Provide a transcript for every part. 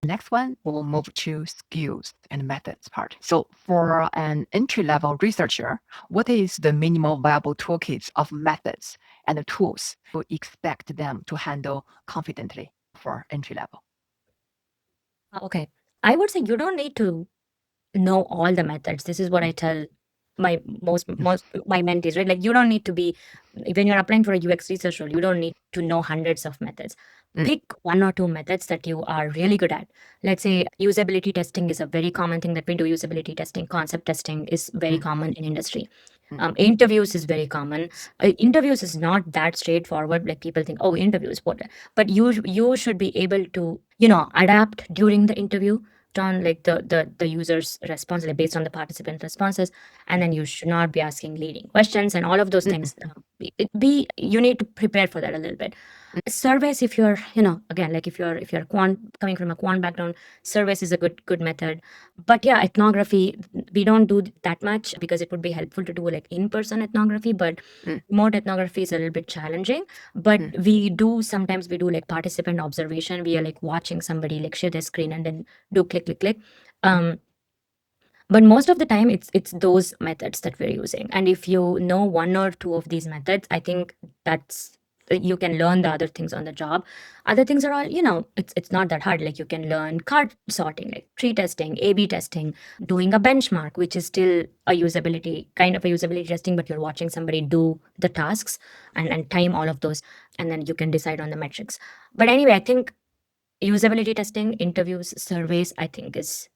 Next one, we'll move to skills and methods part. So for an entry-level researcher, what is the minimal viable toolkits of methods and the tools you expect them to handle confidently for entry level? Okay. I would say you don't need to know all the methods. This is what I tell my most my mentees, right? Like you don't need to be when you're applying for a UX research role, you don't need to know hundreds of methods. Mm. Pick one or two methods that you are really good at. Let's say usability testing is a very common thing that we do. Usability testing, concept testing is very common in industry. Interviews is very common. Interviews is not that straightforward. Like people think, oh, interviews, what? But you should be able to adapt during the interview on like the user's response, like based on the participant responses, and then you should not be asking leading questions and all of those things. You need to prepare for that a little bit. Surveys, if you're again, like if you're quant coming from a quant background, surveys is a good method. But yeah, ethnography, we don't do that much because it would be helpful to do like in-person ethnography, but remote ethnography is a little bit challenging. But sometimes we do like participant observation. We are like watching somebody like share their screen and then do click click click. um but most of the time it's those methods that we're using, and if you know one or two of these methods, I think that's you can learn the other things on the job. Other things are all, it's not that hard. Like you can learn card sorting, like tree testing, A/B testing, doing a benchmark, which is still a usability kind of a usability testing, but you're watching somebody do the tasks and time all of those, and then you can decide on the metrics. But anyway, I think usability testing, interviews, surveys, I think is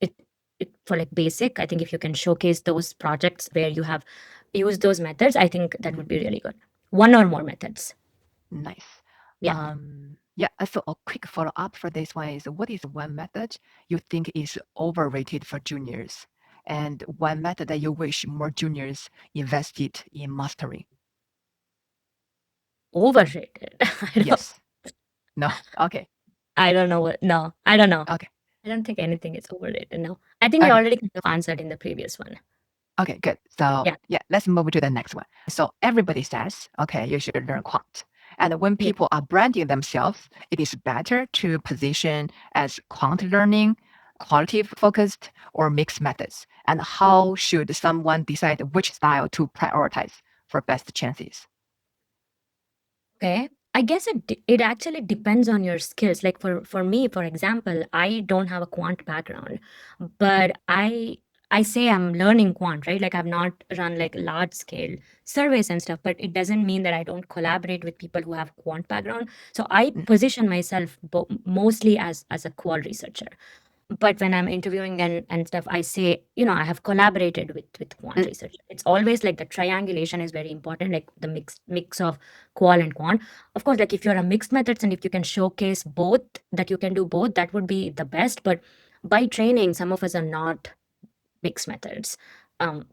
it, for like basic. I think if you can showcase those projects where you have used those methods, I think that would be really good. One or more methods. Nice. Yeah. Yeah, so a quick follow-up for this one is, what is one method you think is overrated for juniors? And one method that you wish more juniors invested in mastering? Overrated. Yes. No. Okay. I don't know what. No, I don't know. Okay. I don't think anything is overrated. No, I think I Okay. already kind of answered in the previous one. Okay, good. So Yeah. yeah, let's move to the next one. So everybody says, okay, you should learn quant. And when Yeah. people are branding themselves, it is better to position as quant learning, qualitative focused, or mixed methods. And how should someone decide which style to prioritize for best chances? Okay. I guess it actually depends on your skills. Like for me, for example, I don't have a quant background, but I say I'm learning quant, right? Like I've not run like large scale surveys and stuff, but it doesn't mean that I don't collaborate with people who have quant background. So I Mm, position myself mostly as a qual researcher. But when I'm interviewing and stuff, I say, I have collaborated with quant mm, research. It's always like the triangulation is very important, like the mix of qual and quant. Of course, like if you're a mixed methods and if you can showcase both, that you can do both, that would be the best. But by training, some of us are not mixed methods. Um,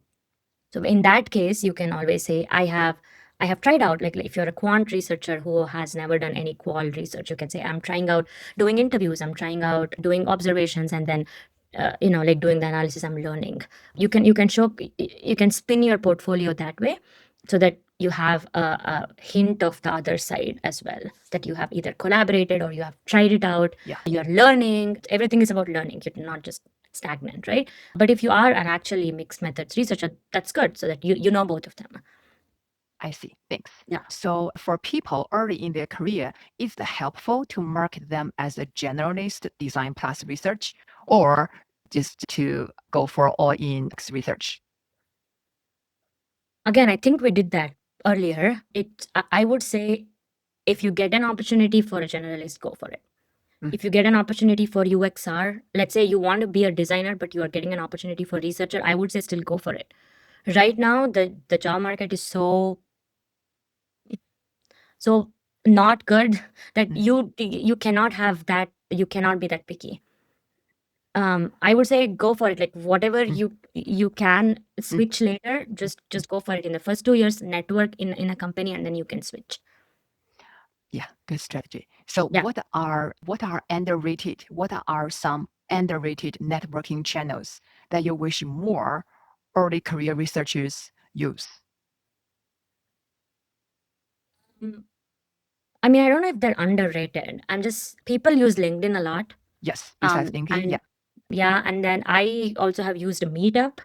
so in that case, you can always say, I have tried out, like if you're a quant researcher who has never done any qual research, you can say, I'm trying out doing interviews, I'm trying out doing observations, and then like doing the analysis, I'm learning. You can spin your portfolio that way, so that you have a hint of the other side as well, that you have either collaborated or you have tried it out, yeah, you're learning. Everything is about learning. You're not just stagnant, right? But if you are an actually mixed methods researcher, that's good, so that you know both of them. I see. Thanks. Yeah. So for people early in their career, is it helpful to market them as a generalist design plus research, or just to go for all in research? Again, I think we did that earlier. I would say, if you get an opportunity for a generalist, go for it. Mm, If you get an opportunity for UXR, let's say you want to be a designer, but you are getting an opportunity for researcher, I would say still go for it. Right now, the job market is so not good that mm, you cannot have that. You cannot be that picky. I would say go for it. Like whatever mm, you can mm. switch later, just go for it in the first 2 years. Network in a company, and then you can switch. Yeah, good strategy. So Yeah. what are underrated? What are some underrated networking channels that you wish more early career researchers use? Mm, I mean, I don't know if they're underrated. I'm just people use LinkedIn a lot. Yes, besides LinkedIn, And yeah. yeah, and then I also have used Meetup.